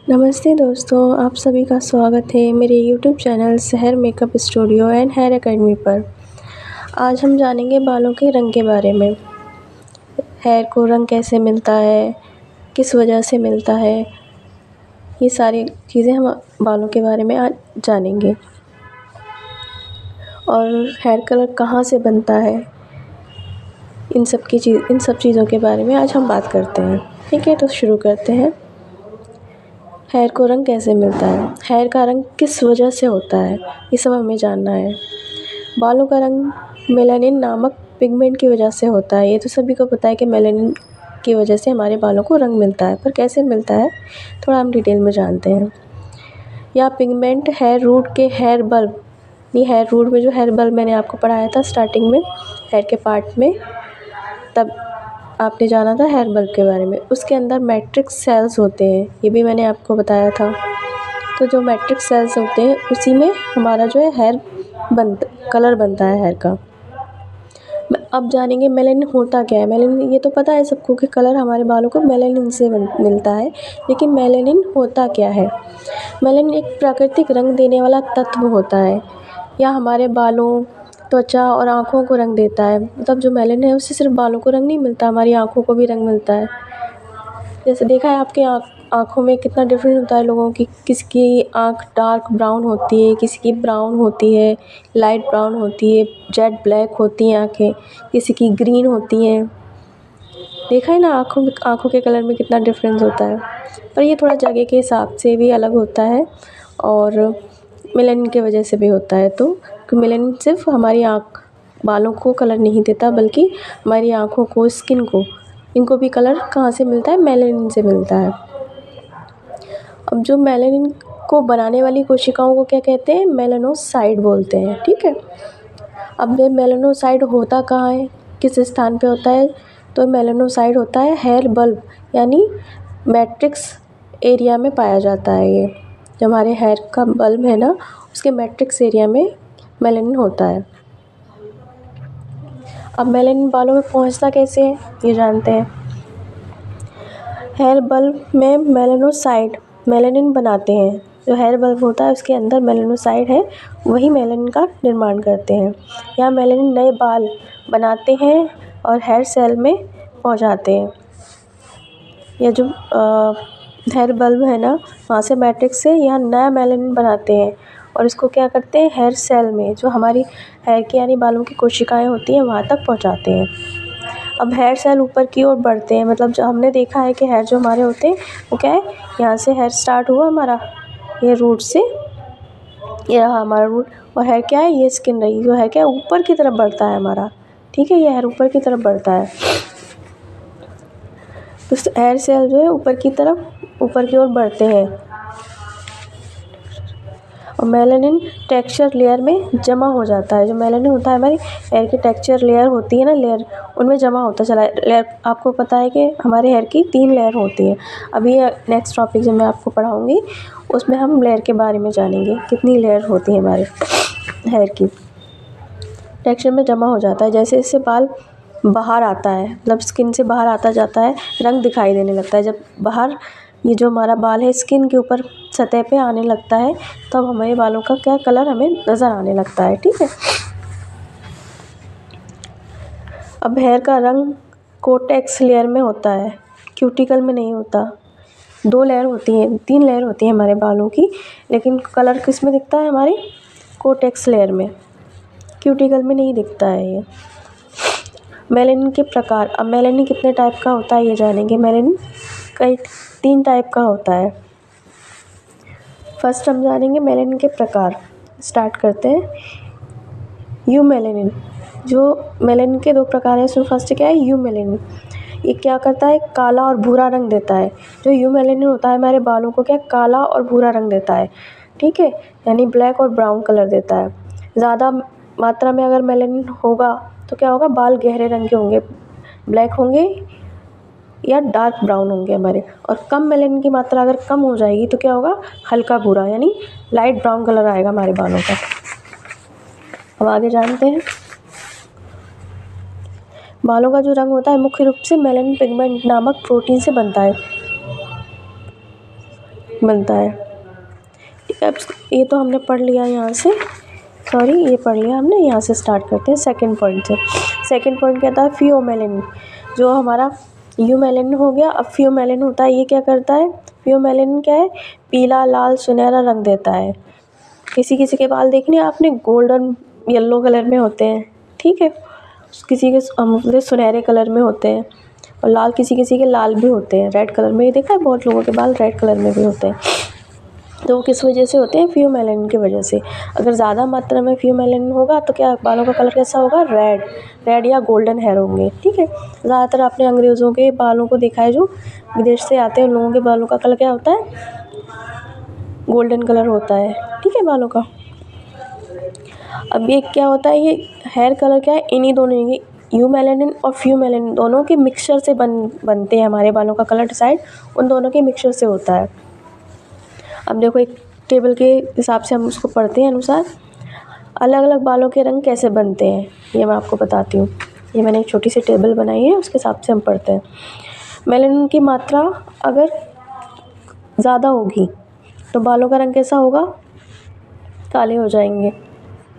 नमस्ते दोस्तों, आप सभी का स्वागत है मेरे YouTube channel Sahar makeup studio and hair academy पर। आज हम जानेंगे बालों के रंग के बारे में। हेयर को रंग कैसे मिलता है, किस वजह से मिलता है, ये सारी चीज़ें हम बालों के बारे में आज जानेंगे। और हेयर कलर कहाँ से बनता है, इन सब चीज़ों के बारे में आज हम बात करते हैं। ठीक है, तो शुरू करते हैं। हेयर को रंग कैसे मिलता है, हेयर का रंग किस वजह से होता है, ये सब हमें जानना है। बालों का रंग मेलानिन नामक पिगमेंट की वजह से होता है। ये तो सभी को पता है कि मेलानिन की वजह से हमारे बालों को रंग मिलता है, पर कैसे मिलता है थोड़ा हम डिटेल में जानते हैं। यह पिगमेंट हेयर रूट के हेयर बल्ब, ये हेयर रूट में जो हेयर बल्ब मैंने आपको पढ़ाया था स्टार्टिंग में हेयर के पार्ट में, तब आपने जाना था हेयर बल्ब के बारे में। उसके अंदर मैट्रिक्स सेल्स होते हैं, ये भी मैंने आपको बताया था। तो जो मैट्रिक्स सेल्स होते हैं उसी में हमारा जो है कलर बनता है हेयर का। अब जानेंगे मेलानिन होता क्या है। मेलानिन, ये तो पता है सबको कि कलर हमारे बालों को मेलानिन से मिलता है, लेकिन मेलानिन होता क्या है। मेलानिन एक प्राकृतिक रंग देने वाला तत्व होता है। यह हमारे बालों, त्वचा और आँखों को रंग देता है। मतलब जो मेलानिन है उससे सिर्फ बालों को रंग नहीं मिलता, हमारी आँखों को भी रंग मिलता है। जैसे देखा है आपके आँखों में कितना डिफरेंस होता है लोगों की, किसी की आँख डार्क ब्राउन होती है, किसी की ब्राउन होती है, लाइट ब्राउन होती है, जेट ब्लैक होती हैं आँखें, किसी की ग्रीन होती हैं। देखा है ना आँखों के कलर में कितना डिफरेंस होता है। पर ये थोड़ा जगह के हिसाब से भी अलग होता है और मेलानिन की वजह से भी होता है। तो मेलानिन सिर्फ हमारी बालों को कलर नहीं देता, बल्कि हमारी आँखों को, स्किन को, इनको भी कलर कहाँ से मिलता है, मेलानिन से मिलता है। अब जो मेलानिन को बनाने वाली कोशिकाओं को क्या कहते हैं, मेलानोसाइट बोलते हैं। ठीक है, अब ये मेलानोसाइट होता कहाँ है, किस स्थान पे होता है, तो मेलानोसाइट होता है हेयर बल्ब यानी मैट्रिक्स एरिया में पाया जाता है। ये जो हमारे हेयर का बल्ब है ना, उसके मैट्रिक्स एरिया में मेलानिन होता है। अब मेलानिन बालों में पहुंचता कैसे है, ये जानते हैं। हेयर बल्ब में मेलानोसाइट मेलानिन बनाते हैं। जो हेयर बल्ब होता है उसके अंदर मेलानोसाइट है, वही मेलानिन का निर्माण करते हैं। यह मेलानिन नए बाल बनाते हैं और हेयर सेल में पहुंचाते हैं। यह जो हेयर बल्ब है ना, वहाँ से मैट्रिक्स से यह नया मेलानिन बनाते हैं और इसको क्या करते हैं, हेयर सेल में जो हमारी हेयर की यानी बालों की कोशिकाएं होती हैं वहाँ तक पहुँचाते हैं। अब हेयर सेल ऊपर की ओर बढ़ते हैं, मतलब जो हमने देखा है कि हेयर जो हमारे होते हैं वो क्या है, यहाँ से हेयर स्टार्ट हुआ हमारा, ये रूट से, ये रहा हमारा रूट, और हेयर क्या है, ये स्किन रही, जो है क्या ऊपर की तरफ बढ़ता है हमारा। ठीक है, ये हेयर ऊपर की तरफ बढ़ता है। तो हेयर सेल जो है ऊपर की ओर बढ़ते हैं और मेलानिन टेक्सचर लेयर में जमा हो जाता है। जो मेलानिन होता है हमारी हेयर की टेक्सचर लेयर होती है ना, लेयर, उनमें जमा होता चला है। लेयर, आपको पता है कि हमारे हेयर की 3 लेयर होती है। अभी नेक्स्ट टॉपिक जो मैं आपको पढ़ाऊँगी उसमें हम लेयर के बारे में जानेंगे, कितनी लेयर होती है हमारे हेयर की। टेक्सचर में जमा हो जाता है, जैसे इससे बाल बाहर आता है, मतलब स्किन से बाहर आता जाता है, रंग दिखाई देने लगता है। जब बाहर ये जो हमारा बाल है स्किन के ऊपर सतह पे आने लगता है, तब हमारे बालों का क्या कलर हमें नज़र आने लगता है। ठीक है, अब हेयर का रंग कोटेक्स लेयर में होता है, क्यूटिकल में नहीं होता। 2 लेयर होती हैं, 3 लेयर होती हैं हमारे बालों की, लेकिन कलर किस में दिखता है, हमारी कोटेक्स लेयर में, क्यूटिकल में नहीं दिखता है ये। मेलानिन के प्रकार, अब मेलानिन कितने टाइप का होता है ये जानेंगे। मेलानिन कई 3 टाइप का होता है। फर्स्ट हम जानेंगे मेलानिन के प्रकार। स्टार्ट करते हैं। यू मेलानिन, जो मेलानिन के 2 प्रकार हैं, उसमें फर्स्ट क्या है, यू मेलानिन। ये क्या करता है, काला और भूरा रंग देता है। जो यू मेलानिन होता है हमारे बालों को क्या काला और भूरा रंग देता है। ठीक है, यानी ब्लैक और ब्राउन कलर देता है। ज़्यादा मात्रा में अगर मेलानिन होगा तो क्या होगा, बाल गहरे रंग के होंगे, ब्लैक होंगे या डार्क ब्राउन होंगे हमारे। और कम मेलानिन की मात्रा अगर कम हो जाएगी तो क्या होगा, हल्का भूरा यानी लाइट ब्राउन कलर आएगा हमारे बालों का। अब आगे जानते हैं। बालों का जो रंग होता है मुख्य रूप से मेलानिन पिगमेंट नामक प्रोटीन से बनता है। बनता है। ठीक है, अब ये तो हमने पढ़ लिया यहाँ से, ये पढ़ लिया हमने। यहाँ से स्टार्ट करते हैं सेकंड पॉइंट से। सेकंड पॉइंट कहता है फियोमेलिन, जो हमारा यूमेलिन हो गया। अब फियोमेलिन होता है, ये क्या करता है? फियोमेलिन क्या है? पीला, लाल, सुनहरा रंग देता है। किसी किसी के बाल देखने आपने गोल्डन येलो कलर में होते हैं, ठीक है, किसी के सुनहरे कलर में होते हैं, और लाल किसी किसी के लाल भी होते हैं, रेड कलर में। ये देखा है, बहुत लोगों के बाल रेड कलर में भी होते हैं। तो वो किस वजह से होते हैं? फियोमेलिन की वजह से। अगर ज़्यादा मात्रा में फियोमेलिन होगा तो क्या बालों का कलर कैसा होगा? रेड या गोल्डन हेयर होंगे। ठीक है, ज़्यादातर आपने अंग्रेज़ों के बालों को देखा है, जो विदेश से आते हैं, उन लोगों के बालों का कलर क्या होता है? गोल्डन कलर होता है। ठीक है, बालों का। अब ये क्या होता है? ये हेयर कलर क्या है? इन्हीं दोनों, ये यूमेलेनिन और फियोमेलिन दोनों के मिक्सचर से बनते हैं हमारे बालों का कलर डिसाइड, उन दोनों के मिक्सचर से होता है। अब देखो, एक टेबल के हिसाब से हम उसको पढ़ते हैं अनुसार, अलग अलग बालों के रंग कैसे बनते हैं ये मैं आपको बताती हूँ। ये मैंने एक छोटी सी टेबल बनाई है, उसके हिसाब से हम पढ़ते हैं। मेलानिन की मात्रा अगर ज़्यादा होगी तो बालों का रंग कैसा होगा? काले हो जाएंगे।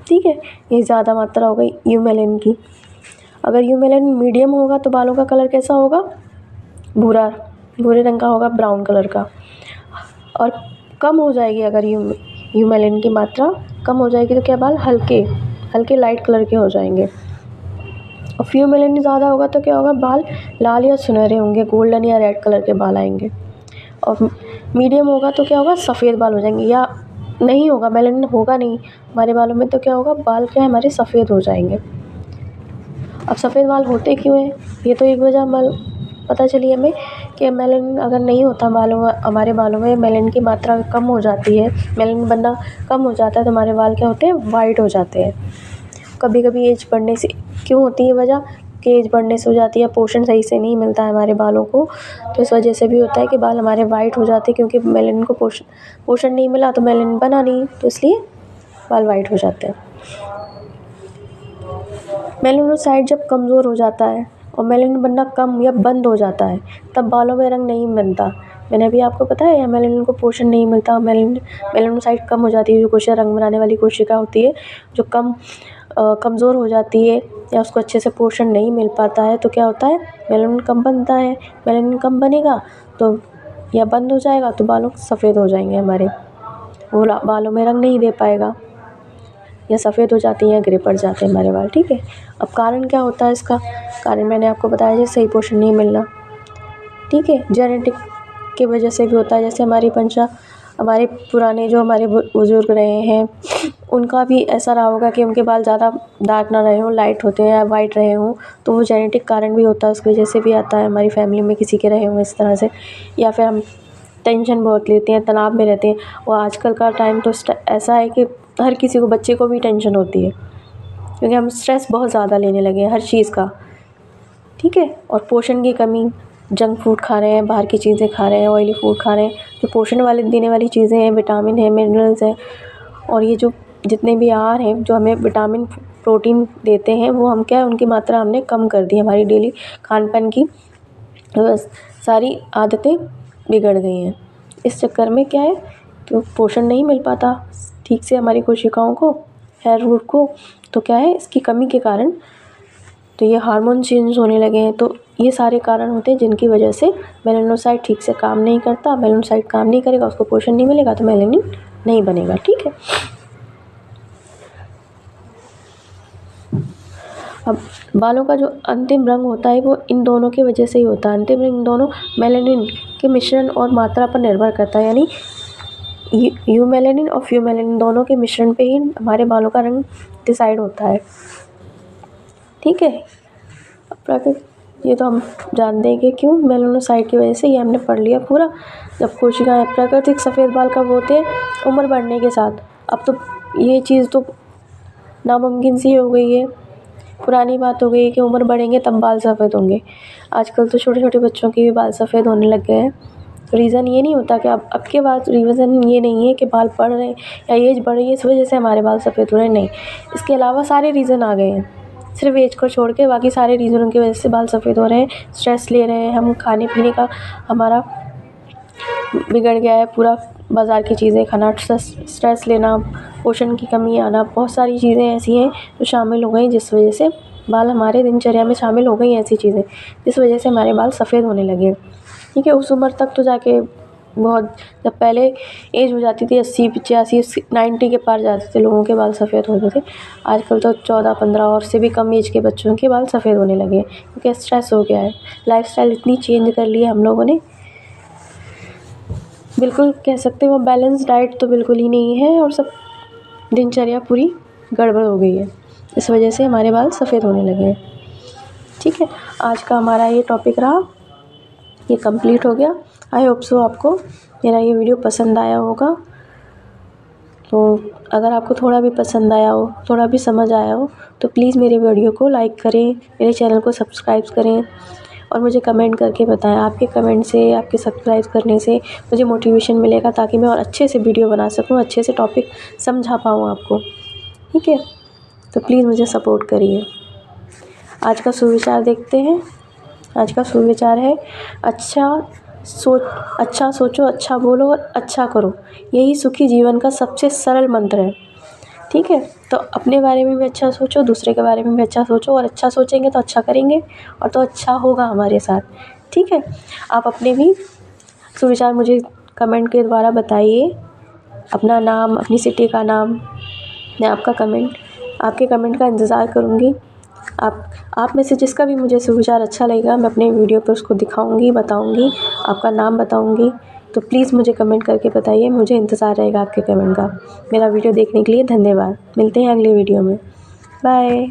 ठीक है, ये ज़्यादा मात्रा हो गई यूमेलिन की। अगर यूमेलिन मीडियम होगा तो बालों का कलर कैसा होगा? भूरे रंग का होगा, ब्राउन कलर का। और कम हो जाएगी, अगर यूमेलिन की मात्रा कम हो जाएगी तो क्या बाल हल्के लाइट कलर के हो जाएंगे। और फियोमेलिन ज़्यादा होगा तो क्या होगा? बाल लाल या सुनहरे होंगे, गोल्डन या रेड कलर के बाल आएंगे। और मीडियम होगा तो क्या होगा? सफ़ेद बाल हो जाएंगे। या नहीं होगा, मेलानिन होगा नहीं हमारे बालों में, तो क्या होगा? बाल क्या है हमारे? सफ़ेद हो जाएंगे। अब सफ़ेद बाल होते क्यों हैं? ये तो एक वजह पता चली हमें कि मेलानिन अगर नहीं होता हमारे बालों में, मेलानिन की मात्रा कम हो जाती है, मेलानिन बनना कम हो जाता है, तो हमारे बाल क्या होते हैं? वाइट हो जाते हैं। कभी कभी एज बढ़ने से क्यों होती है वजह? कि एज बढ़ने से हो जाती है, पोषण सही से नहीं मिलता है हमारे बालों को, तो इस वजह से भी होता है कि बाल हमारे वाइट हो जाते हैं, क्योंकि मेलानिन को पोषण नहीं मिला, तो मेलानिन बना नहीं, तो इसलिए बाल वाइट हो जाते हैं। मेलानोसाइट जब कमज़ोर हो जाता है और मेलानिन बनना कम या बंद हो जाता है, तब बालों में रंग नहीं बनता। मैंने अभी आपको बताया, मेलानिन को पोषण नहीं मिलता, मेलानोसाइट कम हो जाती है, जो कोशिका रंग बनाने वाली कोशिका होती है, जो कमज़ोर हो जाती है या उसको अच्छे से पोषण नहीं मिल पाता है, तो क्या होता है? मेलानिन कम बनता है। मेलानिन कम बनेगा तो या बंद हो जाएगा तो बालों सफ़ेद हो जाएंगे हमारे, वो बालों में रंग नहीं दे पाएगा, या सफ़ेद हो जाती हैं या ग्रे पड़ जाते हैं हमारे बाल। ठीक है, अब कारण क्या होता है इसका? कारण मैंने आपको बताया, जैसे सही पोषण नहीं मिलना। ठीक है, जेनेटिक की वजह से भी होता है। जैसे हमारे पुराने जो हमारे बुजुर्ग रहे हैं, उनका भी ऐसा रहा होगा कि उनके बाल ज़्यादा डार्क ना रहे हों, लाइट होते हैं या वाइट रहे हों, तो वो जेनेटिक कारण भी होता है, उसकी वजह से भी आता है। हमारी फैमिली में किसी के रहे हों इस तरह से, या फिर हम टेंशन बहुत लेते हैं, तनाव में रहते हैं। और आजकल का टाइम तो ऐसा है कि हर किसी को, बच्चे को भी टेंशन होती है, क्योंकि हम स्ट्रेस बहुत ज़्यादा लेने लगे हैं हर चीज़ का। ठीक है, और पोषण की कमी, जंक फूड खा रहे हैं, बाहर की चीज़ें खा रहे हैं, ऑयली फूड खा रहे हैं, जो पोषण वाले देने वाली चीज़ें हैं, विटामिन है, मिनरल्स हैं, और ये जो जितने भी आहार हैं जो हमें विटामिन प्रोटीन देते हैं, वो हम क्या है, उनकी मात्रा हमने कम कर दी। हमारी डेली खान पान की सारी आदतें बिगड़ गई हैं। इस चक्कर में क्या है, तो पोषण नहीं मिल पाता ठीक से हमारी कोशिकाओं को, हेयर रूट को, तो क्या है, इसकी कमी के कारण तो ये हार्मोन चेंज होने लगे हैं। तो ये सारे कारण होते हैं जिनकी वजह से मेलानोसाइट ठीक से काम नहीं करता। मेलानोसाइट काम नहीं करेगा, उसको पोषण नहीं मिलेगा, तो मेलानिन नहीं बनेगा। ठीक है, अब बालों का जो अंतिम रंग होता है वो इन दोनों की वजह से ही होता है। अंतिम रंग दोनों मेलानिन के मिश्रण और मात्रा पर निर्भर करता है, यानी यूमेलानिन और फियोमेलानिन दोनों के मिश्रण पे ही हमारे बालों का रंग डिसाइड होता है। ठीक है, ये तो हम जानते हैं कि क्यों, मेलानोसाइट की वजह से, ये हमने पढ़ लिया पूरा। जब कोशिकाएं, प्राकृतिक सफ़ेद बाल कब होते हैं? उम्र बढ़ने के साथ। अब तो ये चीज़ तो नामुमकिन सी हो गई है, पुरानी बात हो गई है कि उम्र बढ़ेंगे तब बाल सफ़ेद होंगे। आजकल तो छोटे छोटे बच्चों के भी बाल सफ़ेद होने लग गए हैं। रीज़न ये नहीं होता कि अब के बाद रीज़न ये नहीं है कि बाल बढ़ रहे हैं या एज बढ़ रही है इस वजह से हमारे बाल सफ़ेद हो रहे हैं, नहीं, इसके अलावा सारे रीज़न आ गए हैं। सिर्फ एज को छोड़ के बाकी सारे रीज़नों की वजह से बाल सफ़ेद हो रहे हैं। स्ट्रेस ले रहे हैं हम, खाने पीने का हमारा बिगड़ गया है पूरा। बाज़ार की चीज़ें खाना, स्ट्रेस लेना, पोषण की कमी आना, बहुत सारी चीज़ें ऐसी हैं जो शामिल हो गई जिस वजह से बाल हमारे दिनचर्या में शामिल हो गई ऐसी चीज़ें जिस वजह से हमारे बाल सफ़ेद होने लगे। ठीक है, उस उम्र तक तो जाके बहुत, जब पहले एज हो जाती थी 80 85 90 के पार जाते थे लोगों के बाल सफ़ेद होते थे। आजकल तो 14 15 और से भी कम एज के बच्चों के बाल सफ़ेद होने लगे क्योंकि स्ट्रेस हो गया है। लाइफस्टाइल इतनी चेंज कर ली है हम लोगों ने, बिल्कुल कह सकते हो बैलेंस डाइट तो बिल्कुल ही नहीं है और सब दिनचर्या पूरी गड़बड़ हो गई है। इस वजह से हमारे बाल सफ़ेद होने लगे हैं। ठीक है, आज का हमारा ये टॉपिक रहा, ये कंप्लीट हो गया। आई होप सो आपको मेरा ये वीडियो पसंद आया होगा। तो अगर आपको थोड़ा भी पसंद आया हो, थोड़ा भी समझ आया हो तो प्लीज़ मेरे वीडियो को लाइक करें, मेरे चैनल को सब्सक्राइब करें और मुझे कमेंट करके बताएं। आपके कमेंट से, आपके सब्सक्राइब करने से मुझे मोटिवेशन मिलेगा ताकि मैं और अच्छे से वीडियो बना सकूं, अच्छे से टॉपिक समझा पाऊँ आपको। ठीक है, तो प्लीज़ मुझे सपोर्ट करिए। आज का सुविचार देखते हैं। आज का सुविचार है अच्छा सोचो, अच्छा बोलो और अच्छा करो, यही सुखी जीवन का सबसे सरल मंत्र है। ठीक है, तो अपने बारे में भी अच्छा सोचो, दूसरे के बारे में भी अच्छा सोचो और अच्छा सोचेंगे तो अच्छा करेंगे और तो अच्छा होगा हमारे साथ। ठीक है, आप अपने भी सुविचार मुझे कमेंट के द्वारा बताइए, अपना नाम, अपनी सिटी का नाम। मैं आपके कमेंट का इंतज़ार करूँगी। आप में से जिसका भी मुझे सुविचार अच्छा लगेगा मैं अपने वीडियो पर उसको दिखाऊंगी, बताऊंगी, आपका नाम बताऊंगी। तो प्लीज़ मुझे कमेंट करके बताइए, मुझे इंतज़ार रहेगा आपके कमेंट का। मेरा वीडियो देखने के लिए धन्यवाद। मिलते हैं अगले वीडियो में। बाय।